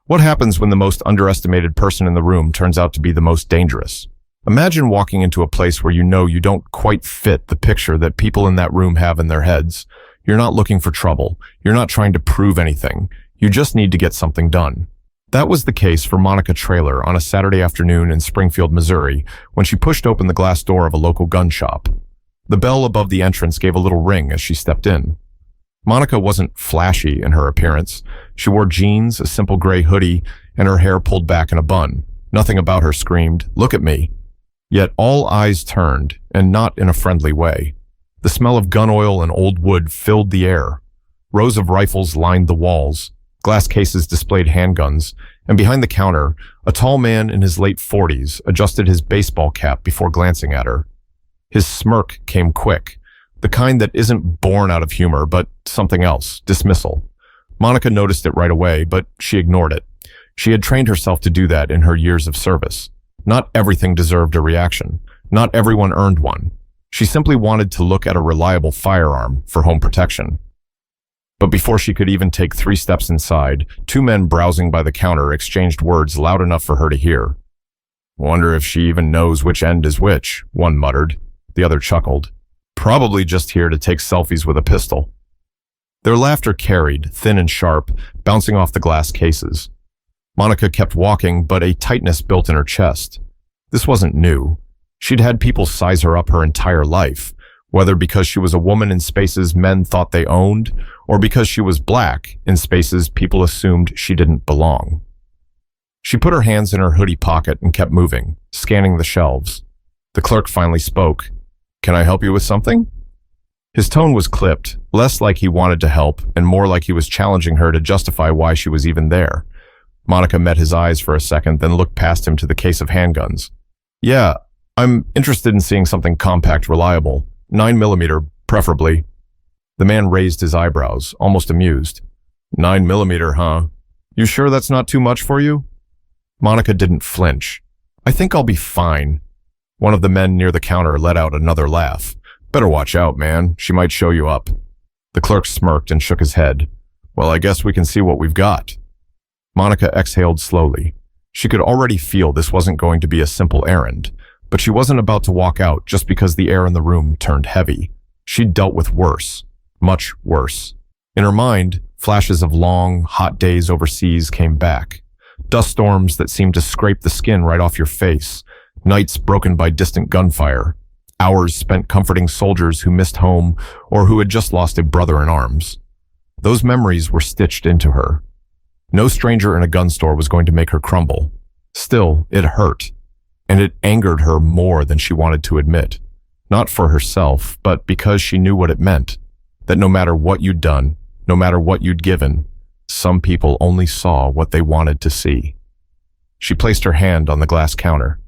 What happens when the most underestimated person in the room turns out to be the most dangerous? Imagine walking into a place where you know you don't quite fit the picture that people in that room have in their heads. You're not looking for trouble. You're not trying to prove anything. You just need to get something done. That was the case for Monica Traylor on a Saturday afternoon in Springfield, Missouri, when she pushed open the glass door of a local gun shop. The bell above the entrance gave a little ring as she stepped in. Monica wasn't flashy in her appearance. She wore jeans, a simple gray hoodie, and her hair pulled back in a bun. Nothing about her screamed, "Look at me." Yet all eyes turned, and not in a friendly way. The smell of gun oil and old wood filled the air. Rows of rifles lined the walls. Glass cases displayed handguns, and behind the counter, a tall man in his late 40s adjusted his baseball cap before glancing at her. His smirk came quick, the kind that isn't born out of humor, but something else, dismissal. Monica noticed it right away, but she ignored it. She had trained herself to do that in her years of service. Not everything deserved a reaction. Not everyone earned one. She simply wanted to look at a reliable firearm for home protection. But before she could even take 3 steps inside, 2 men browsing by the counter exchanged words loud enough for her to hear. "Wonder if she even knows which end is which," one muttered. The other chuckled. "Probably just here to take selfies with a pistol." Their laughter carried, thin and sharp, bouncing off the glass cases. Monica kept walking, but a tightness built in her chest. This wasn't new. She'd had people size her up her entire life, whether because she was a woman in spaces men thought they owned, or because she was black in spaces people assumed she didn't belong. She put her hands in her hoodie pocket and kept moving, scanning the shelves. The clerk finally spoke. "Can I help you with something?" His tone was clipped, less like he wanted to help and more like he was challenging her to justify why she was even there. Monica met his eyes for a second, then looked past him to the case of handguns. "Yeah, I'm interested in seeing something compact, reliable. 9mm, preferably." The man raised his eyebrows, almost amused. 9mm, huh? You sure that's not too much for you?" Monica didn't flinch. "I think I'll be fine." One of the men near the counter let out another laugh. "Better watch out, man. She might show you up." The clerk smirked and shook his head. "Well, I guess we can see what we've got." Monica exhaled slowly. She could already feel this wasn't going to be a simple errand, but she wasn't about to walk out just because the air in the room turned heavy. She'd dealt with worse, much worse. In her mind, flashes of long, hot days overseas came back. Dust storms that seemed to scrape the skin right off your face. Nights broken by distant gunfire. Hours spent comforting soldiers who missed home or who had just lost a brother in arms. Those memories were stitched into her. No stranger in a gun store was going to make her crumble. Still, it hurt. And it angered her more than she wanted to admit. Not for herself, but because she knew what it meant. That no matter what you'd done, no matter what you'd given, some people only saw what they wanted to see. She placed her hand on the glass counter.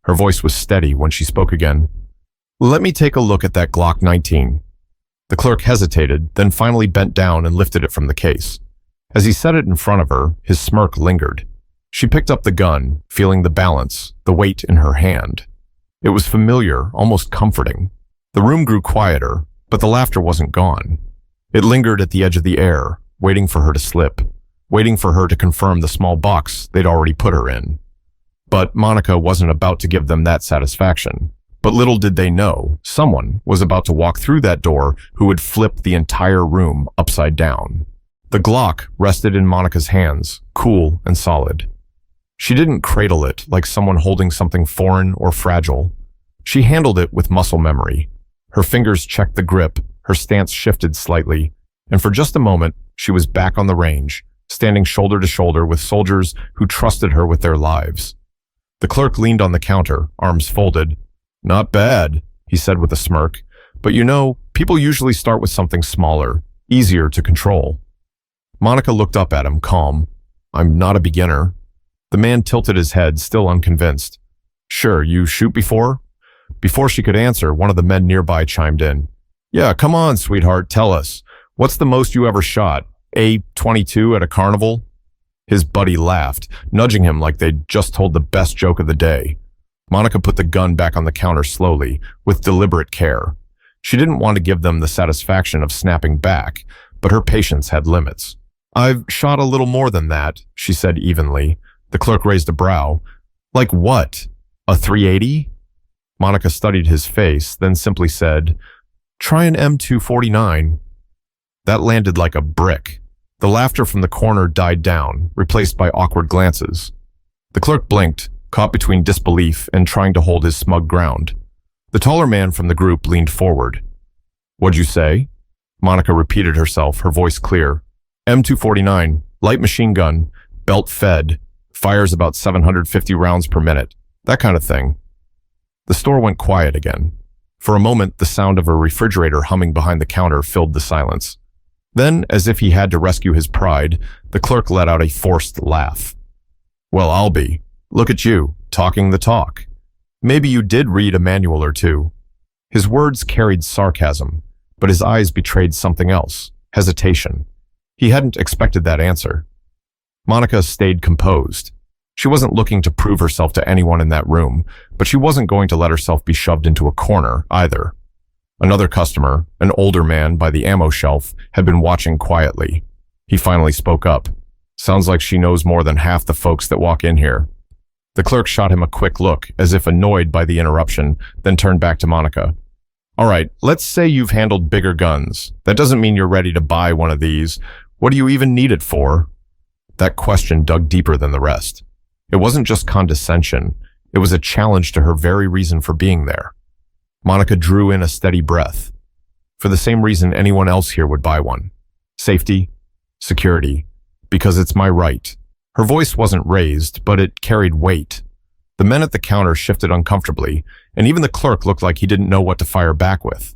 Her voice was steady when she spoke again. "Let me take a look at that Glock 19. The clerk hesitated, then finally bent down and lifted it from the case. As he set it in front of her, his smirk lingered. She picked up the gun, feeling the balance, the weight in her hand. It was familiar, almost comforting. The room grew quieter, but the laughter wasn't gone. It lingered at the edge of the air, waiting for her to slip, waiting for her to confirm the small box they'd already put her in. But Monica wasn't about to give them that satisfaction. But little did they know, someone was about to walk through that door who would flip the entire room upside down. The Glock rested in Monica's hands, cool and solid. She didn't cradle it like someone holding something foreign or fragile. She handled it with muscle memory. Her fingers checked the grip, her stance shifted slightly, and for just a moment, she was back on the range, standing shoulder to shoulder with soldiers who trusted her with their lives. The clerk leaned on the counter, arms folded. "Not bad," he said with a smirk. "But you know, people usually start with something smaller, easier to control." Monica looked up at him, calm. "I'm not a beginner." The man tilted his head, still unconvinced. "Sure, you shoot before?" Before she could answer, one of the men nearby chimed in. "Yeah, come on, sweetheart, tell us. What's the most you ever shot? A-22 at a carnival?" His buddy laughed, nudging him like they'd just told the best joke of the day. Monica put the gun back on the counter slowly, with deliberate care. She didn't want to give them the satisfaction of snapping back, but her patience had limits. I've shot a little more than that, she said evenly. The clerk raised a brow. Like what? A 380? Monica studied his face, then simply said, Try an M249. That landed like a brick. The laughter from the corner died down, replaced by awkward glances. The clerk blinked, caught between disbelief and trying to hold his smug ground. The taller man from the group leaned forward. What'd you say? Monica repeated herself, her voice clear. M249, light machine gun, belt fed, fires about 750 rounds per minute, that kind of thing. The store went quiet again. For a moment, the sound of a refrigerator humming behind the counter filled the silence. Then, as if he had to rescue his pride, the clerk let out a forced laugh. Well, I'll be. Look at you, talking the talk. Maybe you did read a manual or two. His words carried sarcasm, but his eyes betrayed something else, hesitation. He hadn't expected that answer. Monica stayed composed. She wasn't looking to prove herself to anyone in that room, but she wasn't going to let herself be shoved into a corner either. Another customer, an older man by the ammo shelf, had been watching quietly. He finally spoke up. Sounds like she knows more than half the folks that walk in here. The clerk shot him a quick look, as if annoyed by the interruption, then turned back to Monica. All right, let's say you've handled bigger guns. That doesn't mean you're ready to buy one of these. What do you even need it for? That question dug deeper than the rest. It wasn't just condescension. It was a challenge to her very reason for being there. Monica drew in a steady breath. For the same reason anyone else here would buy one. Safety, security, because it's my right. Her voice wasn't raised, but it carried weight. The men at the counter shifted uncomfortably, and even the clerk looked like he didn't know what to fire back with.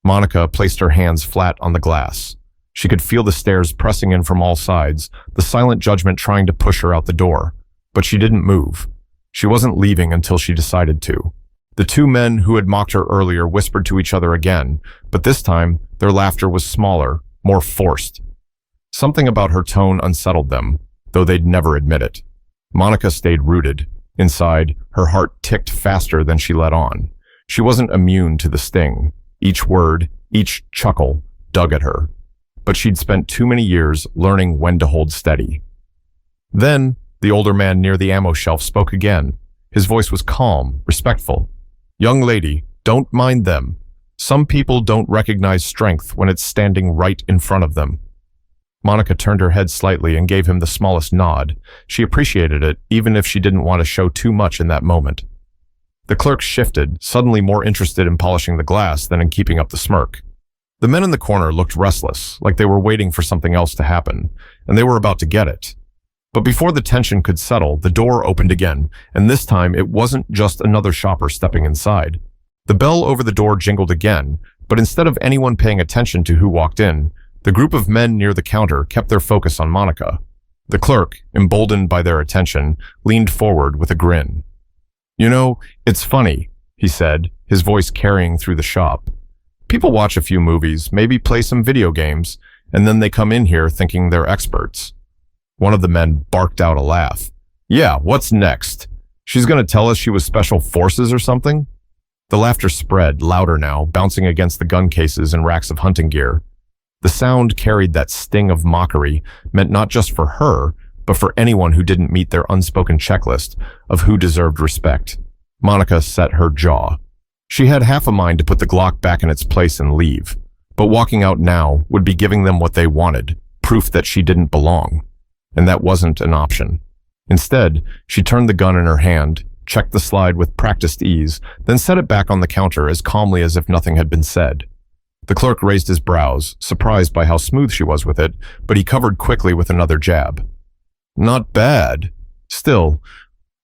Monica placed her hands flat on the glass. She could feel the stares pressing in from all sides, the silent judgment trying to push her out the door. But she didn't move. She wasn't leaving until she decided to. The two men who had mocked her earlier whispered to each other again, but this time their laughter was smaller, more forced. Something about her tone unsettled them, though they'd never admit it. Monica stayed rooted. Inside, her heart ticked faster than she let on. She wasn't immune to the sting. Each word, each chuckle, dug at her. But she'd spent too many years learning when to hold steady. Then, the older man near the ammo shelf spoke again. His voice was calm, respectful. Young lady, don't mind them. Some people don't recognize strength when it's standing right in front of them. Monica turned her head slightly and gave him the smallest nod. She appreciated it, even if she didn't want to show too much in that moment. The clerk shifted, suddenly more interested in polishing the glass than in keeping up the smirk. The men in the corner looked restless, like they were waiting for something else to happen, and they were about to get it. But before the tension could settle, the door opened again, and this time it wasn't just another shopper stepping inside. The bell over the door jingled again, but instead of anyone paying attention to who walked in, the group of men near the counter kept their focus on Monica. The clerk, emboldened by their attention, leaned forward with a grin. You know, it's funny, he said, his voice carrying through the shop. People watch a few movies, maybe play some video games, and then they come in here thinking they're experts. One of the men barked out a laugh. Yeah, what's next? She's going to tell us she was special forces or something? The laughter spread, louder now, bouncing against the gun cases and racks of hunting gear. The sound carried that sting of mockery, meant not just for her, but for anyone who didn't meet their unspoken checklist of who deserved respect. Monica set her jaw. She had half a mind to put the Glock back in its place and leave, but walking out now would be giving them what they wanted, proof that she didn't belong. And that wasn't an option. Instead, she turned the gun in her hand, checked the slide with practiced ease, then set it back on the counter as calmly as if nothing had been said. The clerk raised his brows, surprised by how smooth she was with it, but he covered quickly with another jab. Not bad. Still,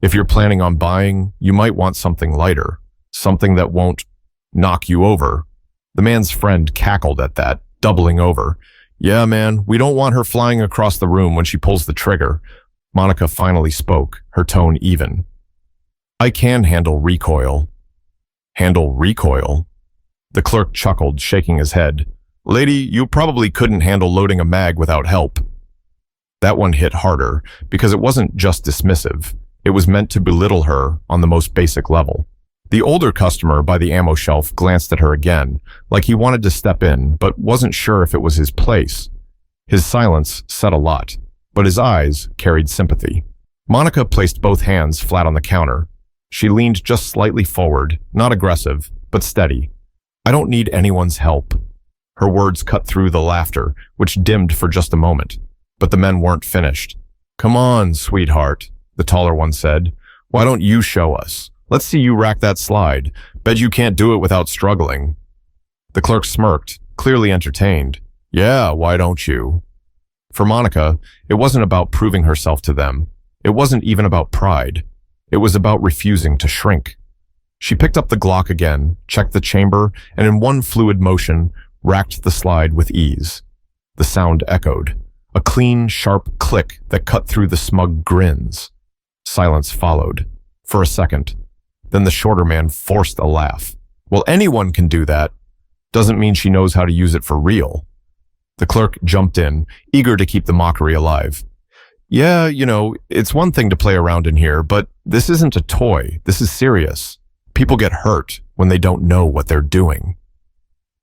if you're planning on buying, you might want something lighter, something that won't knock you over. The man's friend cackled at that, doubling over. Yeah, man, we don't want her flying across the room when she pulls the trigger. Monica finally spoke, her tone even. I can handle recoil. Handle recoil? The clerk chuckled, shaking his head. Lady, you probably couldn't handle loading a mag without help. That one hit harder, because it wasn't just dismissive. It was meant to belittle her on the most basic level. The older customer by the ammo shelf glanced at her again, like he wanted to step in, but wasn't sure if it was his place. His silence said a lot, but his eyes carried sympathy. Monica placed both hands flat on the counter. She leaned just slightly forward, not aggressive, but steady. "I don't need anyone's help." Her words cut through the laughter, which dimmed for just a moment. But the men weren't finished. "Come on, sweetheart," the taller one said. "Why don't you show us? Let's see you rack that slide. Bet you can't do it without struggling." The clerk smirked, clearly entertained. "Yeah, why don't you?" For Monica, it wasn't about proving herself to them. It wasn't even about pride. It was about refusing to shrink. She picked up the Glock again, checked the chamber, and in one fluid motion, racked the slide with ease. The sound echoed, a clean, sharp click that cut through the smug grins. Silence followed, for a second. Then the shorter man forced a laugh. "Well, anyone can do that. Doesn't mean she knows how to use it for real." The clerk jumped in, eager to keep the mockery alive. "Yeah, it's one thing to play around in here, but this isn't a toy. This is serious. People get hurt when they don't know what they're doing."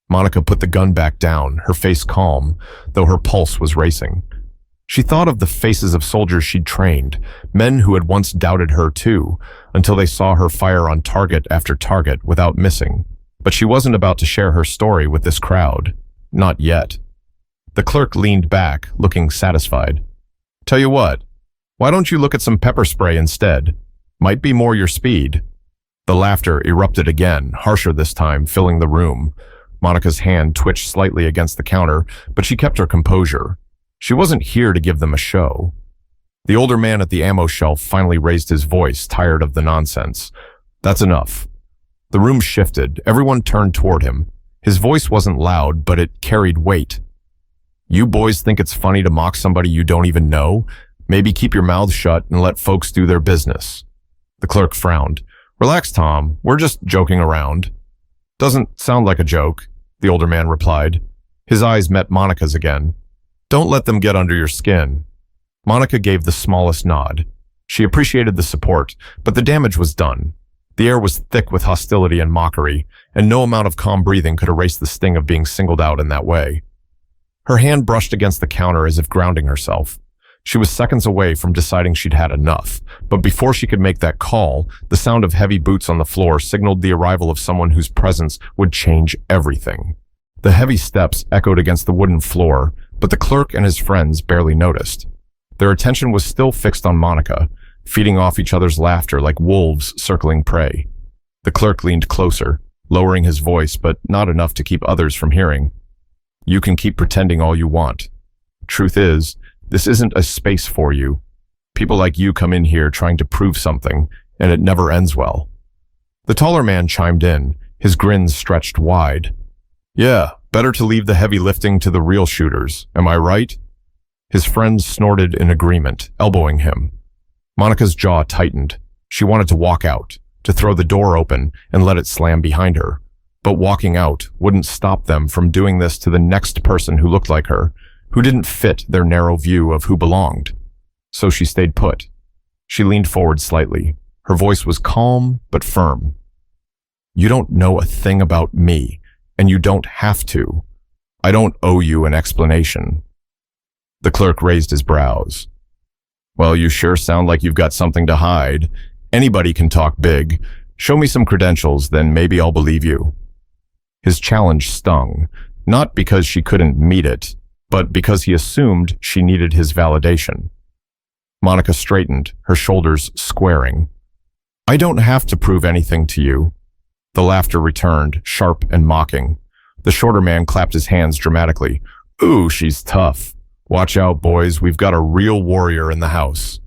Monica put the gun back down, her face calm, though her pulse was racing. She thought of the faces of soldiers she'd trained, men who had once doubted her too, until they saw her fire on target after target without missing. But she wasn't about to share her story with this crowd. Not yet. The clerk leaned back, looking satisfied. "Tell you what, why don't you look at some pepper spray instead? Might be more your speed." The laughter erupted again, harsher this time, filling the room. Monica's hand twitched slightly against the counter, but she kept her composure. She wasn't here to give them a show. The older man at the ammo shelf finally raised his voice, tired of the nonsense. "That's enough." The room shifted. Everyone turned toward him. His voice wasn't loud, but it carried weight. "You boys think it's funny to mock somebody you don't even know? Maybe keep your mouths shut and let folks do their business." The clerk frowned. "Relax, Tom. We're just joking around." "Doesn't sound like a joke," the older man replied. His eyes met Monica's again. "Don't let them get under your skin." Monica gave the smallest nod. She appreciated the support, but the damage was done. The air was thick with hostility and mockery, and no amount of calm breathing could erase the sting of being singled out in that way. Her hand brushed against the counter as if grounding herself. She was seconds away from deciding she'd had enough, but before she could make that call, the sound of heavy boots on the floor signaled the arrival of someone whose presence would change everything. The heavy steps echoed against the wooden floor, but the clerk and his friends barely noticed. Their attention was still fixed on Monica, feeding off each other's laughter like wolves circling prey. The clerk leaned closer, lowering his voice, but not enough to keep others from hearing. "You can keep pretending all you want. Truth is, this isn't a space for you. People like you come in here trying to prove something, and it never ends well." The taller man chimed in, his grin stretched wide. "Yeah, better to leave the heavy lifting to the real shooters, am I right?" His friends snorted in agreement, elbowing him. Monica's jaw tightened. She wanted to walk out, to throw the door open and let it slam behind her. But walking out wouldn't stop them from doing this to the next person who looked like her, who didn't fit their narrow view of who belonged. So she stayed put. She leaned forward slightly. Her voice was calm but firm. "You don't know a thing about me, and you don't have to. I don't owe you an explanation." The clerk raised his brows. "Well, you sure sound like you've got something to hide. Anybody can talk big. Show me some credentials, then maybe I'll believe you." His challenge stung, not because she couldn't meet it, but because he assumed she needed his validation. Monica straightened, her shoulders squaring. "I don't have to prove anything to you." The laughter returned, sharp and mocking. The shorter man clapped his hands dramatically. "Ooh, she's tough. Watch out, boys, we've got a real warrior in the house."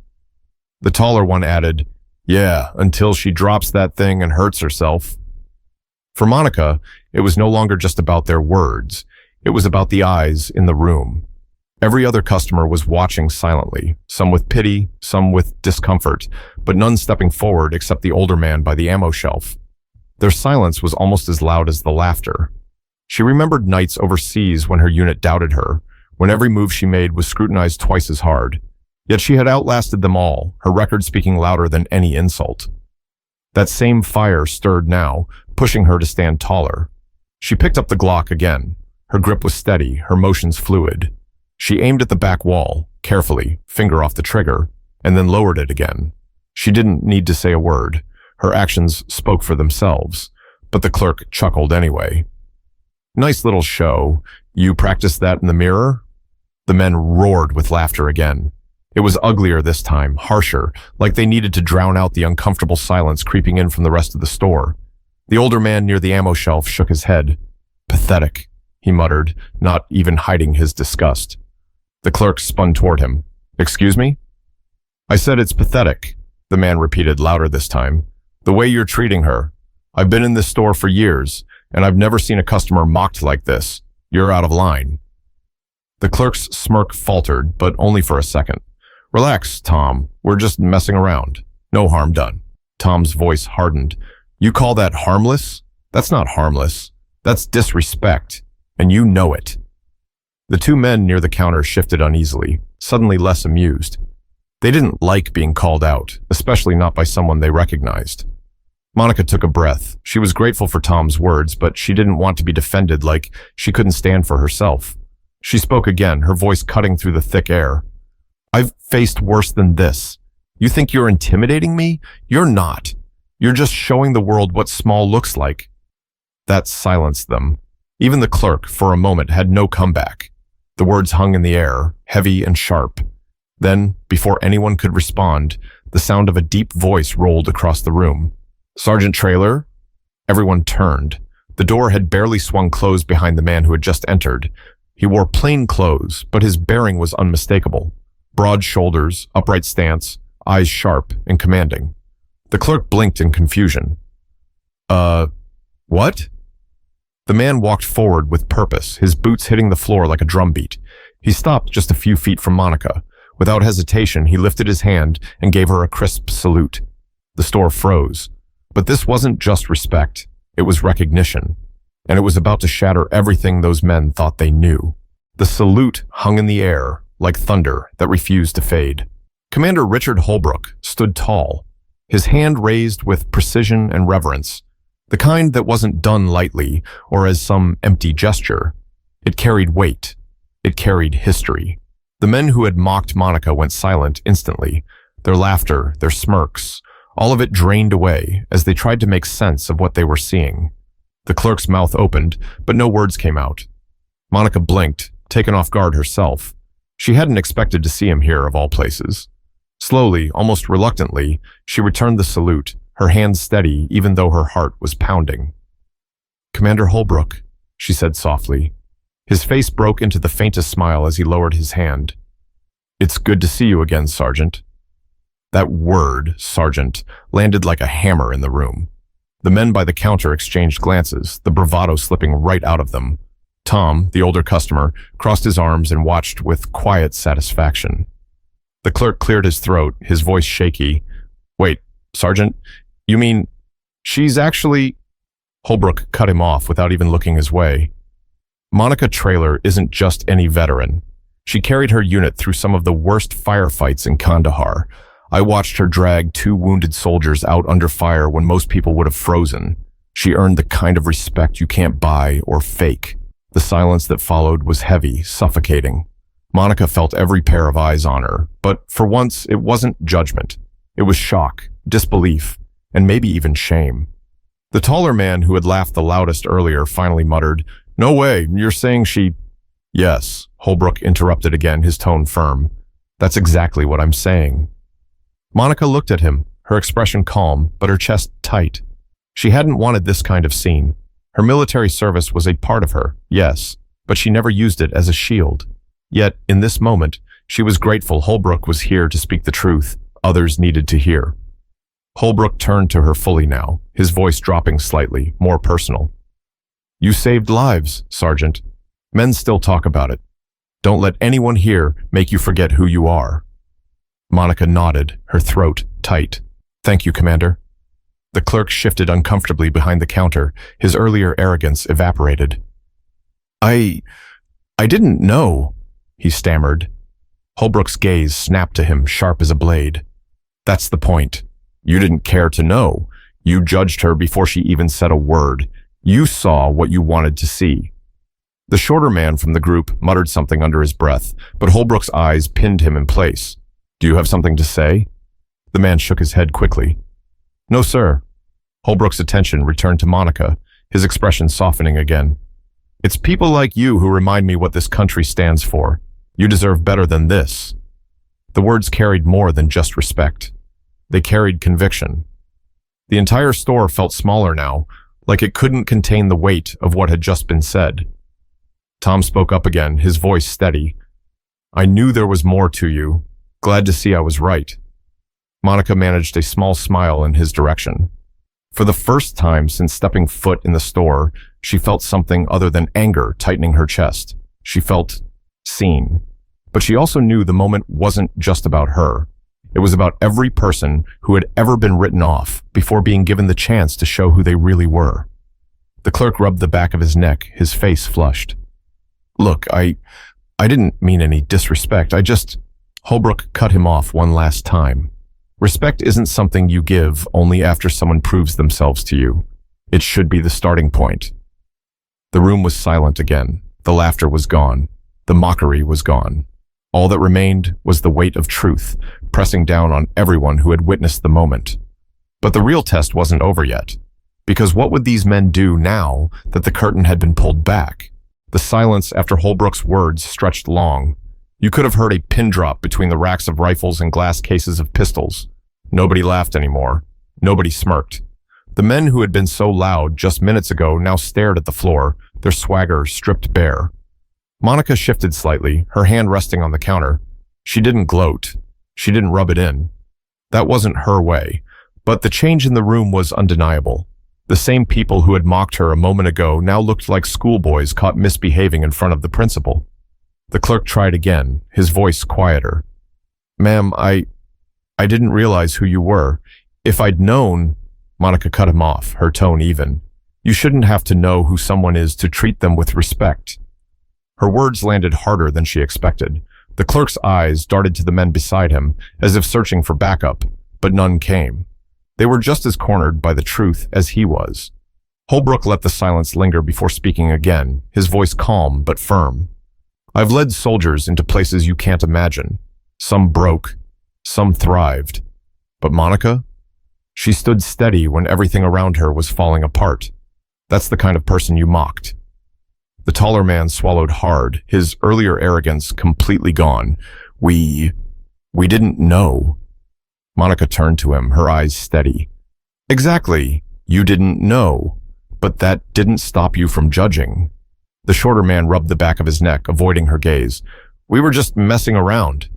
The taller one added, "Yeah, until she drops that thing and hurts herself." For Monica, it was no longer just about their words. It was about the eyes in the room. Every other customer was watching silently, some with pity, some with discomfort, but none stepping forward except the older man by the ammo shelf. Their silence was almost as loud as the laughter. She remembered nights overseas when her unit doubted her, when every move she made was scrutinized twice as hard. Yet she had outlasted them all, her record speaking louder than any insult. That same fire stirred now, pushing her to stand taller. She picked up the Glock again. Her grip was steady, her motions fluid. She aimed at the back wall, carefully, finger off the trigger, and then lowered it again. She didn't need to say a word. Her actions spoke for themselves, but the clerk chuckled anyway. Nice little show. You practiced that in the mirror? The men roared with laughter again. It was uglier this time, harsher, like they needed to drown out the uncomfortable silence creeping in from the rest of the store. The older man near the ammo shelf shook his head. Pathetic, he muttered, not even hiding his disgust. The clerk spun toward him. Excuse me? I said it's pathetic, the man repeated louder this time. The way you're treating her. I've been in this store for years, and I've never seen a customer mocked like this. You're out of line. The clerk's smirk faltered, but only for a second. Relax, Tom. We're just messing around. No harm done. Tom's voice hardened. You call that harmless? That's not harmless. That's disrespect, and you know it. The two men near the counter shifted uneasily, suddenly less amused. They didn't like being called out, especially not by someone they recognized. Monica took a breath. She was grateful for Tom's words, but she didn't want to be defended like she couldn't stand for herself. She spoke again, her voice cutting through the thick air. I've faced worse than this. You think you're intimidating me? You're not. You're just showing the world what small looks like. That silenced them. Even the clerk, for a moment, had no comeback. The words hung in the air, heavy and sharp. Then, before anyone could respond, the sound of a deep voice rolled across the room. Sergeant Traylor? Everyone turned. The door had barely swung closed behind the man who had just entered. He wore plain clothes, but his bearing was unmistakable. Broad shoulders, upright stance, eyes sharp and commanding. The clerk blinked in confusion. What? The man walked forward with purpose, his boots hitting the floor like a drumbeat. He stopped just a few feet from Monica. Without hesitation, he lifted his hand and gave her a crisp salute. The store froze. But this wasn't just respect. It was recognition. And it was about to shatter everything those men thought they knew. The salute hung in the air, like thunder that refused to fade. Commander Richard Holbrook stood tall, his hand raised with precision and reverence, the kind that wasn't done lightly or as some empty gesture. It carried weight. It carried history. The men who had mocked Monica went silent instantly. Their laughter, their smirks, all of it drained away as they tried to make sense of what they were seeing. The clerk's mouth opened, but no words came out. Monica blinked, taken off guard herself. She hadn't expected to see him here, of all places. Slowly, almost reluctantly, she returned the salute, her hands steady even though her heart was pounding. Commander Holbrook, she said softly. His face broke into the faintest smile as he lowered his hand. It's good to see you again, Sergeant. That word, Sergeant, landed like a hammer in the room. The men by the counter exchanged glances, the bravado slipping right out of them. Tom, the older customer, crossed his arms and watched with quiet satisfaction. The clerk cleared his throat, his voice shaky. Wait, Sergeant, you mean she's actually... Holbrook cut him off without even looking his way. Monica Traylor isn't just any veteran. She carried her unit through some of the worst firefights in Kandahar. I watched her drag 2 wounded soldiers out under fire when most people would have frozen. She earned the kind of respect you can't buy or fake. The silence that followed was heavy, suffocating. Monica felt every pair of eyes on her, but for once it wasn't judgment. It was shock, disbelief, and maybe even shame. The taller man who had laughed the loudest earlier finally muttered, "No way, you're saying she..." "Yes," Holbrook interrupted again, his tone firm. "That's exactly what I'm saying." Monica looked at him, her expression calm, but her chest tight. She hadn't wanted this kind of scene. Her military service was a part of her, yes, but she never used it as a shield. Yet, in this moment, she was grateful Holbrook was here to speak the truth others needed to hear. Holbrook turned to her fully now, his voice dropping slightly, more personal. "You saved lives, Sergeant. Men still talk about it. Don't let anyone here make you forget who you are." Monica nodded, her throat tight. "Thank you, Commander." The clerk shifted uncomfortably behind the counter, his earlier arrogance evaporated. I didn't know," he stammered. Holbrook's gaze snapped to him, sharp as a blade. "That's the point. You didn't care to know. You judged her before she even said a word. You saw what you wanted to see." The shorter man from the group muttered something under his breath, but Holbrook's eyes pinned him in place. Do you have something to say? The man shook his head quickly. No, sir. Holbrook's attention returned to Monica, his expression softening again. It's people like you who remind me what this country stands for. You deserve better than this. The words carried more than just respect. They carried conviction. The entire store felt smaller now, like it couldn't contain the weight of what had just been said. Tom spoke up again, his voice steady. I knew there was more to you. Glad to see I was right. Monica managed a small smile in his direction. For the first time since stepping foot in the store, she felt something other than anger tightening her chest. She felt seen. But she also knew the moment wasn't just about her. It was about every person who had ever been written off before being given the chance to show who they really were. The clerk rubbed the back of his neck, his face flushed. Look, I didn't mean any disrespect. Holbrook cut him off one last time. Respect isn't something you give only after someone proves themselves to you. It should be the starting point. The room was silent again. The laughter was gone. The mockery was gone. All that remained was the weight of truth, pressing down on everyone who had witnessed the moment. But the real test wasn't over yet. Because what would these men do now that the curtain had been pulled back? The silence after Holbrook's words stretched long. You could have heard a pin drop between the racks of rifles and glass cases of pistols. Nobody laughed anymore. Nobody smirked. The men who had been so loud just minutes ago now stared at the floor, their swagger stripped bare. Monica shifted slightly, her hand resting on the counter. She didn't gloat. She didn't rub it in. That wasn't her way. But the change in the room was undeniable. The same people who had mocked her a moment ago now looked like schoolboys caught misbehaving in front of the principal. The clerk tried again, his voice quieter. Ma'am, I didn't realize who you were. If I'd known... Monica cut him off, her tone even. You shouldn't have to know who someone is to treat them with respect. Her words landed harder than she expected. The clerk's eyes darted to the men beside him, as if searching for backup, but none came. They were just as cornered by the truth as he was. Holbrook let the silence linger before speaking again, his voice calm but firm. I've led soldiers into places you can't imagine. Some broke, some thrived. But Monica? She stood steady when everything around her was falling apart. That's the kind of person you mocked. The taller man swallowed hard, his earlier arrogance completely gone. We didn't know. Monica turned to him, her eyes steady. Exactly. You didn't know. But that didn't stop you from judging. The shorter man rubbed the back of his neck, avoiding her gaze. We were just messing around.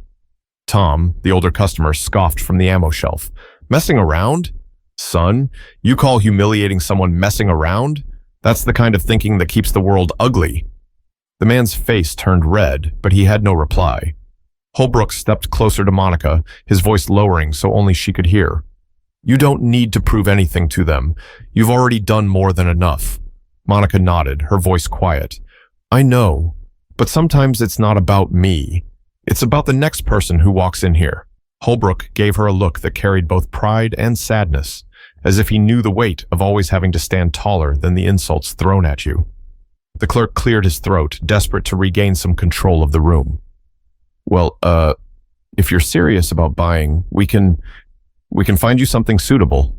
Tom, the older customer, scoffed from the ammo shelf. Messing around? Son, you call humiliating someone messing around? That's the kind of thinking that keeps the world ugly. The man's face turned red, but he had no reply. Holbrook stepped closer to Monica, his voice lowering so only she could hear. You don't need to prove anything to them. You've already done more than enough. Monica nodded, her voice quiet. I know, but sometimes it's not about me. It's about the next person who walks in here. Holbrook gave her a look that carried both pride and sadness, as if he knew the weight of always having to stand taller than the insults thrown at you. The clerk cleared his throat, desperate to regain some control of the room. Well, if you're serious about buying, we can find you something suitable.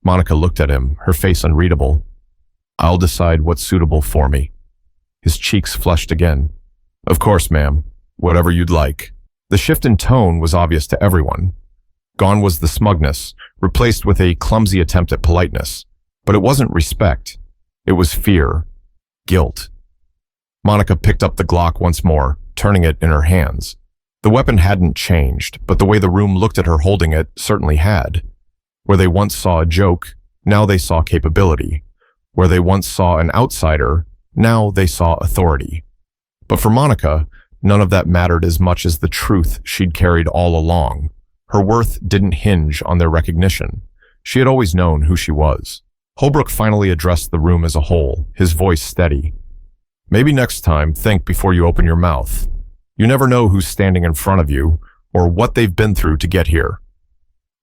Monica looked at him, her face unreadable. I'll decide what's suitable for me. His cheeks flushed again. Of course, ma'am. Whatever you'd like. The shift in tone was obvious to everyone. Gone was the smugness, replaced with a clumsy attempt at politeness. But it wasn't respect. It was fear. Guilt. Monica picked up the Glock once more, turning it in her hands. The weapon hadn't changed, but the way the room looked at her holding it certainly had. Where they once saw a joke, now they saw capability. Where they once saw an outsider, now they saw authority. But for Monica, none of that mattered as much as the truth she'd carried all along. Her worth didn't hinge on their recognition. She had always known who she was. Holbrook finally addressed the room as a whole, his voice steady. Maybe next time, think before you open your mouth. You never know who's standing in front of you, or what they've been through to get here.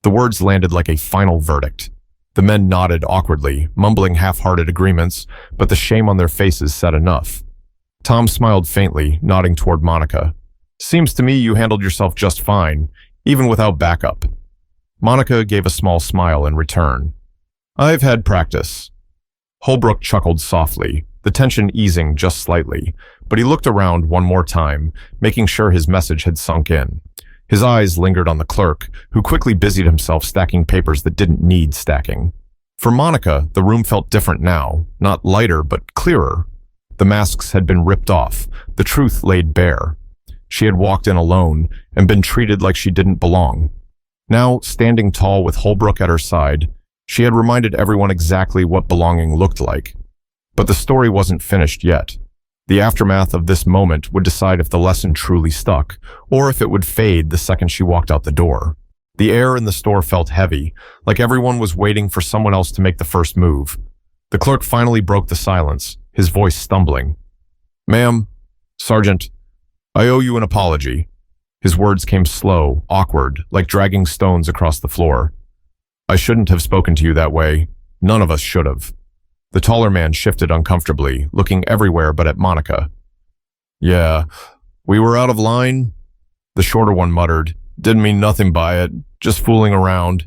The words landed like a final verdict. The men nodded awkwardly, mumbling half-hearted agreements, but the shame on their faces said enough. Tom smiled faintly, nodding toward Monica. Seems to me you handled yourself just fine, even without backup. Monica gave a small smile in return. I've had practice. Holbrook chuckled softly, the tension easing just slightly, but he looked around one more time, making sure his message had sunk in. His eyes lingered on the clerk, who quickly busied himself stacking papers that didn't need stacking. For Monica, the room felt different now, not lighter but clearer. The masks had been ripped off, the truth laid bare. She had walked in alone and been treated like she didn't belong. Now, standing tall with Holbrook at her side, she had reminded everyone exactly what belonging looked like. But the story wasn't finished yet. The aftermath of this moment would decide if the lesson truly stuck, or if it would fade the second she walked out the door. The air in the store felt heavy, like everyone was waiting for someone else to make the first move. The clerk finally broke the silence, his voice stumbling. Ma'am, Sergeant, I owe you an apology. His words came slow, awkward, like dragging stones across the floor. I shouldn't have spoken to you that way. None of us should have. The taller man shifted uncomfortably, looking everywhere but at Monica. Yeah, we were out of line? The shorter one muttered. Didn't mean nothing by it, just fooling around.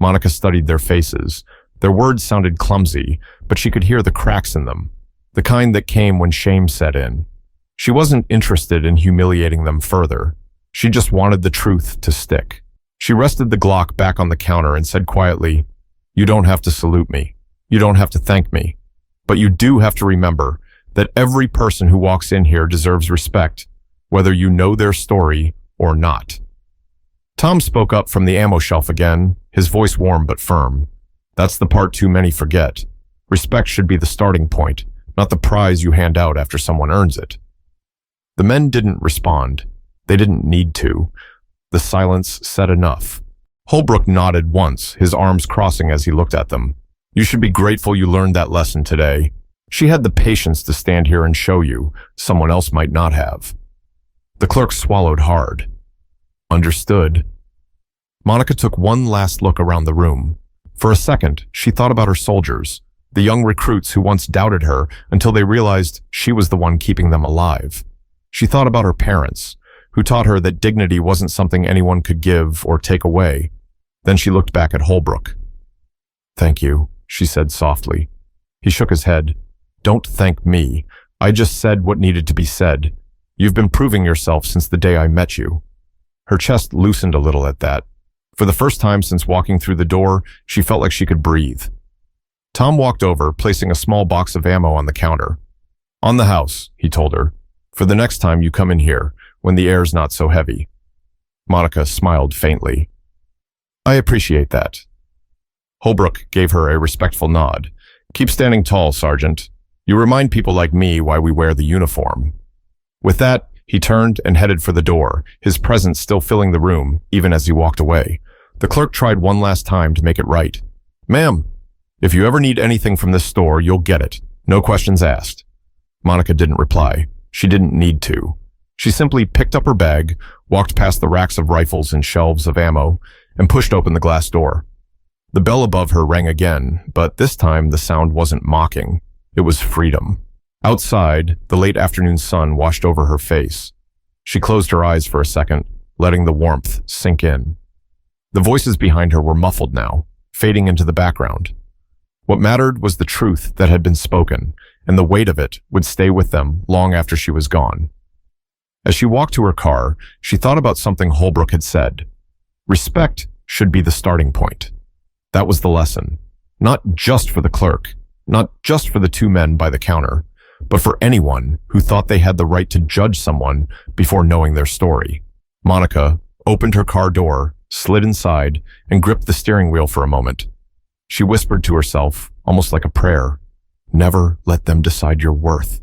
Monica studied their faces. Their words sounded clumsy, but she could hear the cracks in them, the kind that came when shame set in. She wasn't interested in humiliating them further. She just wanted the truth to stick. She rested the Glock back on the counter and said quietly, You don't have to salute me. You don't have to thank me. But you do have to remember that every person who walks in here deserves respect, whether you know their story or not. Tom spoke up from the ammo shelf again, his voice warm but firm. That's the part too many forget. Respect should be the starting point, not the prize you hand out after someone earns it. The men didn't respond. They didn't need to. The silence said enough. Holbrook nodded once, his arms crossing as he looked at them. You should be grateful you learned that lesson today. She had the patience to stand here and show you, someone else might not have. The clerk swallowed hard. Understood. Monica took one last look around the room. For a second, she thought about her soldiers, the young recruits who once doubted her until they realized she was the one keeping them alive. She thought about her parents, who taught her that dignity wasn't something anyone could give or take away. Then she looked back at Holbrook. Thank you, she said softly. He shook his head. Don't thank me. I just said what needed to be said. You've been proving yourself since the day I met you. Her chest loosened a little at that. For the first time since walking through the door, she felt like she could breathe. Tom walked over, placing a small box of ammo on the counter. On the house, he told her, for the next time you come in here, when the air's not so heavy. Monica smiled faintly. I appreciate that. Holbrook gave her a respectful nod. Keep standing tall, Sergeant. You remind people like me why we wear the uniform. With that, he turned and headed for the door, his presence still filling the room, even as he walked away. The clerk tried one last time to make it right. Ma'am, if you ever need anything from this store, you'll get it. No questions asked. Monica didn't reply. She didn't need to. She simply picked up her bag, walked past the racks of rifles and shelves of ammo, and pushed open the glass door. The bell above her rang again, but this time the sound wasn't mocking. It was freedom. Outside, the late afternoon sun washed over her face. She closed her eyes for a second, letting the warmth sink in. The voices behind her were muffled now, fading into the background. What mattered was the truth that had been spoken, and the weight of it would stay with them long after she was gone. As she walked to her car, she thought about something Holbrook had said. Respect should be the starting point. That was the lesson. Not just for the clerk, not just for the two men by the counter, but for anyone who thought they had the right to judge someone before knowing their story. Monica opened her car door, slid inside, and gripped the steering wheel for a moment. She whispered to herself, almost like a prayer, never let them decide your worth.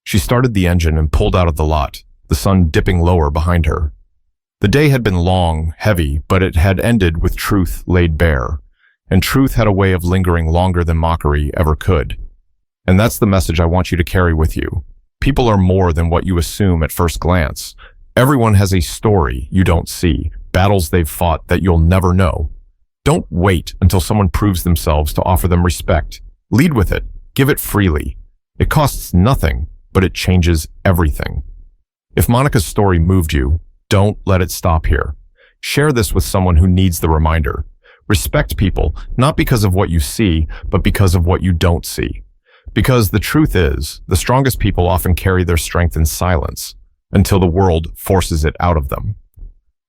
She started the engine and pulled out of the lot, the sun dipping lower behind her. The day had been long, heavy, but it had ended with truth laid bare, and truth had a way of lingering longer than mockery ever could. And that's the message I want you to carry with you. People are more than what you assume at first glance. Everyone has a story you don't see, battles they've fought that you'll never know. Don't wait until someone proves themselves to offer them respect. Lead with it. Give it freely. It costs nothing. but it changes everything. If Monica's story moved you, don't let it stop here. Share this with someone who needs the reminder. Respect people, not because of what you see, but because of what you don't see. Because the truth is, the strongest people often carry their strength in silence until the world forces it out of them.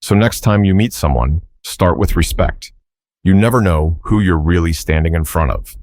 So next time you meet someone, start with respect. You never know who you're really standing in front of.